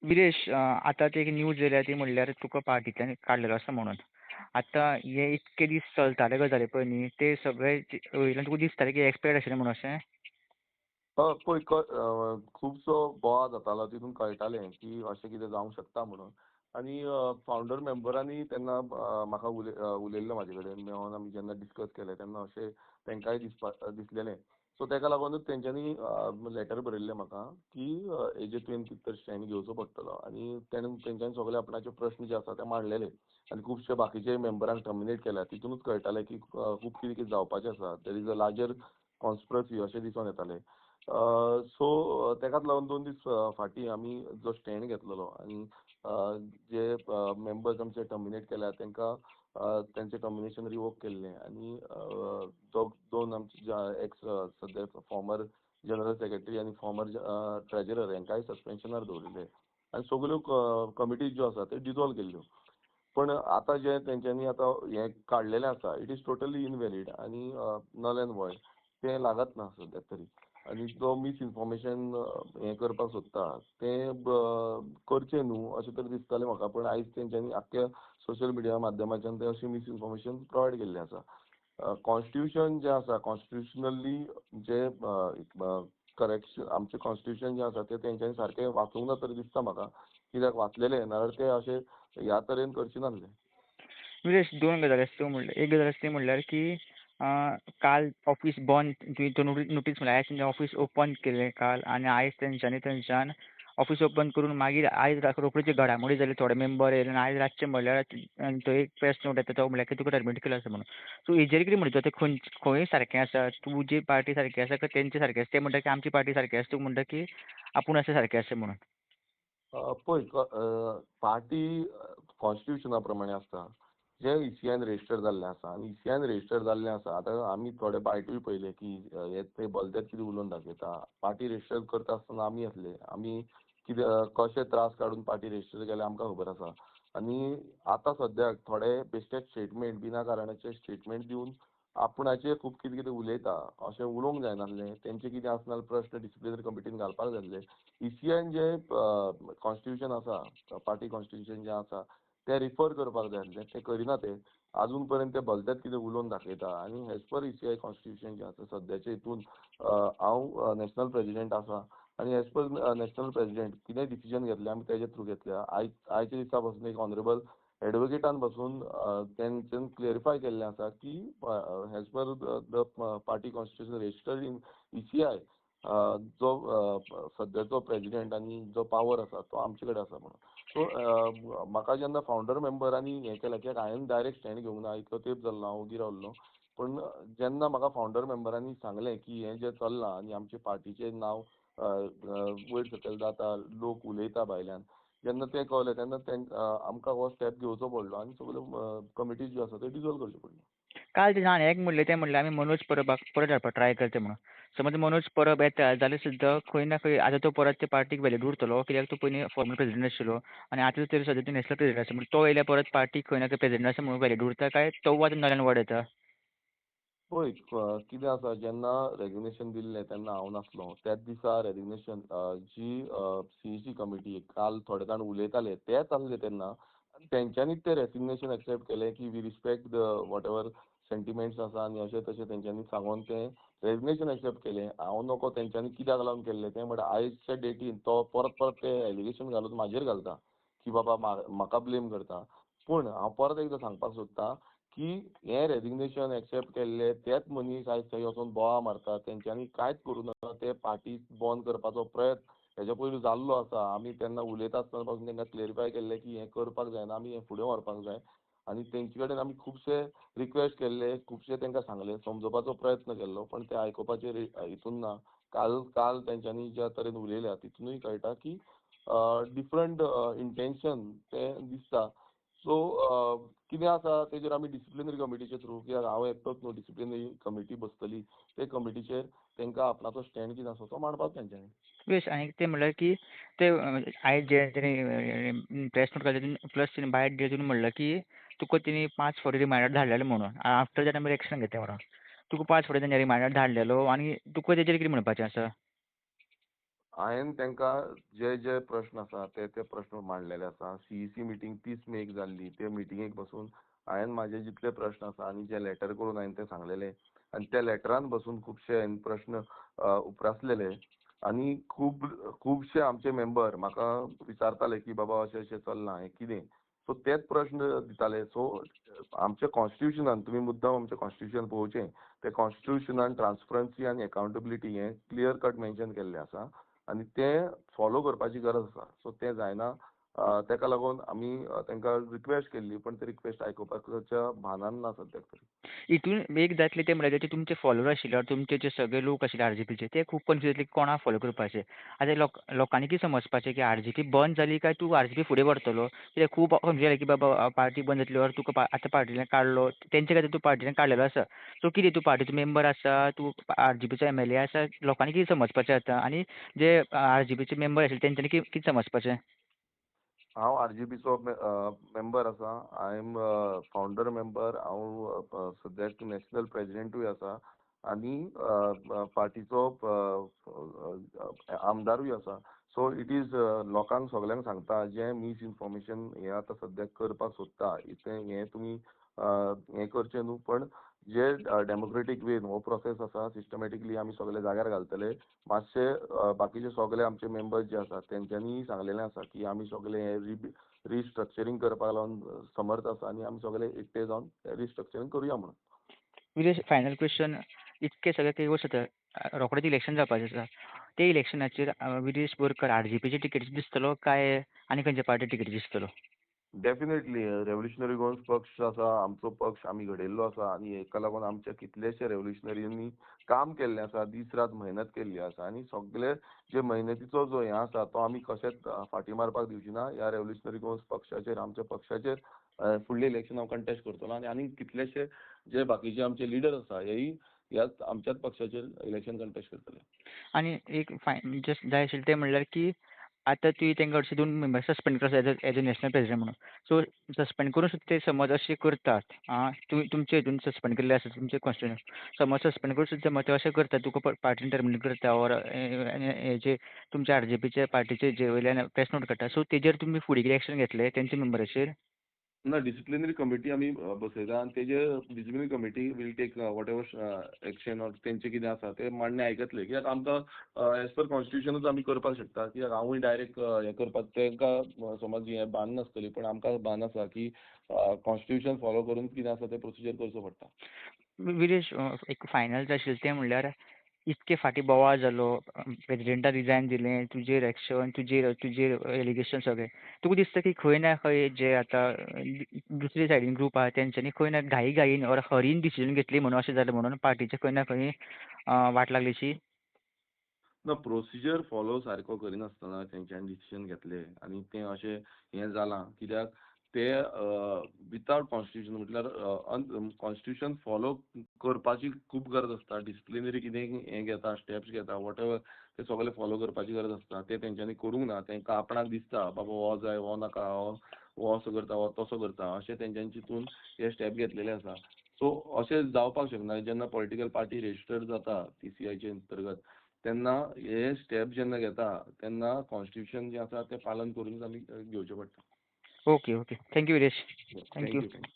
विरेश, आतां ती एक न्यूज येयल्या ती म्हणल्यार तुका पार्टींतल्यान काडलेलो आसा म्हणून. आतां हे इतके दीस चलताले गजाली पळय न्ही, ते सगळे वयल्यान तुका दिसतालें की एक्सपेक्ट आशिल्लें म्हणून अशें? पळय खुबसो बोवाळ जातालो तितून कळटालें की अशें कितें जावंक शकता म्हणून. आनी फावंडर मेंबरांनी तेन्ना म्हाका उलयल्लें म्हाजे कडेन मेळोन आमी जेन्ना डिस्कस केलें तेन्ना अशें तेंकाय दिसलेलें. सो तेका लागूनच तेंच्यांनी लेटर बरयल्लें म्हाका की हेजे तुवें कितें तरी स्टँड घेवचो पडटलो. आनी तेंच्यांनी सगळे आपणाचे प्रस्न जे आसा ते मांडलेले. आनी खुबशे बाकीचे मेंबरांक टर्मिनेट केल्या. तितूनच कळटालें की खूब कितें जावपाचें आसा. There is a larger conspiracy अशें दिसून येतालें. सो तेकाच लागून 2 दीस फाटीं आमी जो स्टँड घेतलेलो आनी जे मेंबर्स आमचे टर्मिनेट केल्या तेंकां तेंचें टर्मिनेशन रिवोक केल्लें. आनी जो 2 आमचे एक्स सद्या फॉर्मर जनरल सेक्रेटरी आनी फॉर्मर ट्रेजरर हेंकाय सस्पेन्शनार दवरिल्ले. आनी सगल्यो कमिटीज ज्यो आसा त्यो डिजॉल्व केल्ल्यो. पण आतां जे तेंच्यांनी आतां हें काडलेलें आसा इट इज टोटली इनवॅलीड आनी नल एंड वॉयड. तें लागत ना सद्या तरी. आनी जो मिस इन्फॉर्मेशन हें करपाक सोदता तें करचें न्हू अशें तरी दिसतालें म्हाका. पण आयज तेंच्यांनी आख्ख्या सोशल मिडिया माध्यमांतल्यान तें अशें मिस इन्फॉर्मेशन प्रोवायड केल्लें आसा. कॉन्स्टिट्युशन जें आसा कॉन्स्टिट्युशनली जे करेक्शन आमचें कॉन्स्टिट्युशन जें आसा तें तेंच्यांनी सारकें वाचूंक ना तरी दिसता म्हाका. कित्याक वाचलेलें नाजाल्यार तें अशें ह्या तरेन करचे नासलें. विरेश, 2 गजाली आसा त्यो म्हणल्यार एक गजाल आसा ती म्हणल्यार की काल ऑफीस बंद, तुवें तो नोटीस म्हणल्यार आयज तेंच्यान ऑफीस ओपन केलें काल, आनी आयज थंयच्यान ऑफीस ओपन करून मागीर आयज रोखड्योच घडामोडी जाल्यो. थोडे मेंबर येयले आनी आयज रातचे म्हणल्यार थंय एक प्रेस नोट येता तो म्हणल्यार की तुका टर्मिनेट केलो आसा म्हणून. सो हेजेर कितें म्हणटा तें खंय सारकें आसा? तुजी पार्टी सारकी आसा काय तेंची सारकी आसा? ते म्हणटा की आमची पार्टी सारकी आसा, तूं म्हणटा की आपूण आसा सारकें आसा म्हणून. पळय पार्टी कॉन्स्टिट्युशना प्रमाणे आसता. जे इसीआयन रेजिस्टर जाल्लें आसा आनी इसीआयन रेजिस्टर जाल्लें आसा. आतां आमी थोडे पार्टीय पयले की ते बलतेत कितें उलोवन दाखयता. पार्टी रेजिस्टर करता आसतना आमी आसले. आमी कितें कशे त्रास काडून पार्टी रेजिस्टर केले आमकां खबर आसा. आनी आतां सद्याक थोडे बेश्टे स्टेटमेंट विनाकारणाचे स्टेटमेंट दिवन आपणाचेर खूब कितें कितें उलयता. अशें उलोवंक जायनासलें. तेंचे कितें आसनाल प्रश्न डिसिप्लिनरी कमिटीन घालपाक जाय आसले. इसीआयन जे कॉन्स्टिट्युशन आसा पार्टी कॉन्स्टिट्युशन जें आसा तें रिफर करपाक जाय आसलें. तें करिना ते. आजून पर्यंत ते भलतेच कितें उलोवन दाखयता. आनी एज पर इसीआय कॉन्स्टिट्युशन जें आसा सद्याच्या हितून हांव नॅशनल प्रेजिडेंट आसा. आनी एज पर नॅशनल प्रेजिडेंट कितेंय डिसिजन घेतलें आमी तेजे थ्रू घेतल्या. आयच्या दिसा पासून एक ऑनरेबल एडवोकेटान बसून तेंच्यान क्लियरिफाय केल्लें आसा की as per the party constitution registered in ECI जो सद्याचो प्रेजिडेंट आनी जो पावर आसा तो आमचे कडेन आसा म्हणून. सो म्हाका जेन्ना फावंडर मेंबरांनी हें केलें कित्याक हांवें डायरेक्ट स्टँड घेवंक ना. इतलो तेंप जाल्लो हांव ओगी रावल्लो. पण जेन्ना म्हाका फावंडर मेंबरांनी सांगलें की हें जें चल्लां आनी आमचे पार्टीचें नांव वयर सकयल जाता, लोक उलयता भायल्यान, जेन्ना तें कळलें तेन्ना आमकां हो स्टेप घेवचो पडलो आनी सगल्यो कमिटीज ज्यो आसा त्यो डिजॉल्व करच्यो पडल्यो. काल तें एक म्हणलें तें म्हणल्यार आमी मनोज परबाक परत हाडपाक ट्राय करता म्हणून. समज मनोज परब येता जाल्यार सुद्दां खंय ना खंय आतां तो परत ते पार्टीक वॅल्यू उरतलो. कित्याक तो पयलीं फॉर्मर प्रेजिडेंट आशिल्लो आनी आतां तरी सद्या तो नॅशनल प्रेजिडेंट आसा. म्हणून तो येयल्यार परत पार्टीक खंय ना खंय प्रेजिडेंट आसा म्हणून वॅल्यू उरता काय तो आतां नव्यान वड येता? पळय कितें आसा जेन्ना रेजिग्नेशन दिल्लें तेन्ना हांव नासलो. त्याच दिसा रेजिग्नेशन जी सीईसी कमिटी काल थोडे जाण उलयताले तेच आसले तेन्ना. तेंच्यांनीच तें रेजिग्नेशन एक्सेप्ट केलें की we respect the whatever sentiments आसा आनी अशें तशें तेंच्यांनी सांगून तें रेजिग्नेशन एक्सेप्ट केलें. हांव नकळो तेंच्यांनी कित्याक लागून केल्लें तें म्हणल्यार आयजच्या डेटीन तो परत परत तें एलिगेशन घालून म्हाजेर घालता की बाबा म्हाका ब्लेम करता. पूण हांव परत एकदां सांगपाक सोदतां की हें रेजिग्नेशन एक्सेप्ट केल्लें तेच मनीस आयज थंय वचून बोवाळ मारता. तेंच्यांनी कांयच करूं ना. ते पार्टी बंद करपाचो प्रयत्न हेच्या पयलीं जाल्लो आसा. आमी तेन्ना उलयता आसतना पासून तेंकां क्लियरिफाय केल्लें की हें करपाक जायना. आमी हें फुडें व्हरपाक जाय. आनी तेंचे कडेन आमी खुबशे रिक्वेस्ट केल्ले, खुबशे तेंकां सांगलें, समजोवपाचो प्रयत्न केल्लो. पण ते आयकुपाचेर हितून ना. काल तेंच्यांनी ज्या तरेन उलयल्या तितूनय कळटा की डिफरंट इंटेन्शन तें दिसता. सो कितें आसा तेजेर आमी डिसिप्लिनरी कमिटीचे थ्रू कित्याक हांव एकटोच न्हू डिसिप्लिनरी कमिटी बसतली. ते कमिटीचेर तेंकां आपणाचो स्टँड कितें आसा तो मांडपाक तेंच्यांनी. वेश आनी तें म्हणल्यार की ते आयज जे तेणी प्रेस नोट काडली तितून प्लस तेणी भायर तितून म्हणलां की तुका तेणी 5 फावटी रिमांयडर धाडलेलो म्हणून. आफ्टर दॅट आमी एक्शन घेतलें म्हणून. तुका 5 फावटी तेणी रिमांयडर धाडलेलो आनी तुका तेजेर कितें म्हणपाचें आसा? हांवें तांकां जे जे प्रश्न आसा ते प्रश्न मांडलेले आसा. सीईसी मिटींग 30 मेक जाल्ली. ते मिटिंगेक बसून हांवें म्हाजे जितले प्रश्न आसा आनी जे लॅटर करून हांवें ते सांगलेले आनी त्या लॅटरान बसून खुबशे हांवें प्रश्न उप्रासलेले आनी खुबशे आमचे मेंबर म्हाका विचारताले की बाबा अशें अशें चल्लां हें कितें. सो तेच प्रश्न दिताले. सो आमच्या कॉन्स्टिट्युशनान तुमी मुद्दाम आमचें कॉन्स्टिट्युशन पळोवचें. ते कॉन्स्टिट्युशनान ट्रान्सपरन्सी आनी अकाउंटेबिलिटी हें क्लियर कट मेन्शन केल्लें आसा आनी तें फॉलो करपाची गरज आसा. सो तें जायना. तेका लागून आमी तांकां रिक्वेस्ट केल्ली पण ते रिक्वेस्ट आयकुपाच्या भानान ना सद्याक तरी. हितून एक जातलें तें म्हणल्यार जे तुमचे फॉलोवर आशिल्ले or तुमचे जे सगळे लोक आशिल्ले आरजीपीचे ते खूब कन्फ्यूज जातले की कोणाक फॉलो करपाचें. आतां लोकांनी कितें समजपाचें की आरजीपी बंद जाली काय तूं आरजीपी फुडें व्हरतलो. कित्याक खूब कन्फ्यूज जालें की बाबा पार्टी बंद जातली or तुका आतां पार्टींतल्यान काडलो. तेंचे खातीर तूं पार्टींतल्यान काडलेलो आसा. सो कितें तूं पार्टीचो मेंबर आसा, तूं आरजीपीचो एमएलए आसा, लोकांनी कितें समजपाचें आतां आनी जे आरजीपीचे मेंबर आशिल्ले तेंच्यांनी कितें समजपाचें? हांव आरजीपीचो मेंबर आसा. I am founder member. हांव सद्याक नॅशनल प्रेजिडेंटूय आसा आनी पार्टीचो आमदारूय आसा. सो इट इज लोकांक सगल्यांक सांगता जें मिस इन्फॉर्मेशन हें आतां सद्याक करपाक सोदता हें तुमी हें करचें न्हू. पण जे डेमोक्रेटीक वेन हो प्रोसेस आसा सिस्टमॅटिकली आमी सगळे जाग्यार घालतले. मातशे बाकीचे सगळे आमचे मेंबर्स जे आसात तेंच्यांनी सांगलेलें आसा की आमी सगळे हे रिस्ट्रक्चरींग करपाक लागून समर्थ आसा आनी आमी सगळे एकठांय जावन रिस्ट्रक्चरींग करुया म्हणून. विदेश फायनल क्वेश्चन इतके सगळे काही वर्स जाता रोखडेंच इलेक्शन जावपाचें आसा. ते इलेक्शनाचेर विदेश बोरकर आरजीपीचे टिकेट दिसतलो काय आनी खंयच्या पार्टी टिकेट दिसतलो? डेफिनेटली रेव्होल्युशनरी गोंस पक्ष आसा आमचो पक्ष आमी घडयल्लो आसा आनी हेका लागून आमच्या कितलेशे रेव्होल्युशनरींनी काम केल्लें आसा. दीस रात मेहनत केल्ली आसा आनी सगळे जे मेहनतीचो जो हें आसा तो आमी कशेंच फाटीं मारपाक दिवची ना. ह्या रेव्होल्युशनरी गोंस पक्षाचेर आमच्या पक्षाचेर फुडलें इलेक्शन हांव कंटेस्ट करतलो आनी कितलेशे जे बाकीचे आमचे लिडर आसा हेय ह्याच आमच्याच पक्षाचेर इलेक्शन कंटेस्ट करतले. आनी एक जस्ट जाय आशिल्लें तें म्हणल्यार की आतां तुवें तेंका हरशीं 2 मेंबर सस्पेंड करता एज अ नॅशनल प्रेजिडेंट म्हणून. सो सस्पेंड करून सुद्दां ते समज अशें करतात तुमचे हितून सस्पेंड केल्ले आसा तुमचे कॉन्स्टिट्युशन समज सस्पेंड करून सुद्दां समज ते अशें करता तुका पार्टीन टर्मिनेट करता ऑर हेजे तुमच्या आरजीपीचे पार्टीचे जे वयल्यान प्रेस नोट काडटा सो तेजेर तुमी फुडें कितें एक्शन घेतले तेंच्या मेंबराचेर? ना डिसिप्लिनरी कमिटी आमी बसयता आनी तेजे disciplinary committee will take whatever action or तेंचे कितें आसा ते मान्य आयकतले. कित्याक आमकां एज पर कॉन्स्टिट्युशनूच आमी करपाक शकता. कित्याक हांवूय डायरेक्ट हें करपाक तेंकां समज हें भान नासतली पण आमकां भान आसा की कॉन्स्टिट्युशन फॉलो करून कितें आसा तें प्रोसिजर करचो पडटा. विरेश एक फायनल जाय आशिल्लें तें म्हणल्यार इतके फाटीं बोवाळ जालो प्रेजिडेंटान रिजायन दिलें तुजेर एक्शन तुजेर एलिगेशन सगळें तुका दिसता की खंय ना खंय जे आतां दुसरे सायडीन ग्रूप आहा तेंच्यांनी खंय ना घाईन ऑर हरीन डिसिजन घेतली म्हणून अशें जालें म्हणून पार्टीचे खंय ना खंय वाट लागलीशी? ना प्रोसिजर फॉलो सारको करिनासतना तेंच्यांनी डिसिजन घेतले आनी तें अशें हें जालां. कित्याक ते विथआउट कॉन्स्टिट्युशन म्हटल्यार कॉन्स्टिट्युशन फॉलो करपाची खूब गरज आसता. डिसिप्लिनरी कितें हें घेता स्टेप्स घेता वॉट एवर ते सगळे फॉलो करपाची गरज आसता. ते तेंच्यांनी करूंक ना. तेंकां आपणाक दिसता बाबा हो जाय हो नाका हो असो करता हो तसो करता अशें तेंच्यांनी चिंतून हे स्टेप घेतलेले आसा. सो अशें जावपाक शकना. जेन्ना पॉलिटिकल पार्टी रेजिस्टर्ड जाता TCIचे अंतर्गत तेन्ना हे स्टेप जेन्ना घेता तेन्ना कॉन्स्टिट्युशन जें आसा तें पालन करूनच आमी घेवचें पडटा. Okay thank you Viresh. Thank you thank you. So much.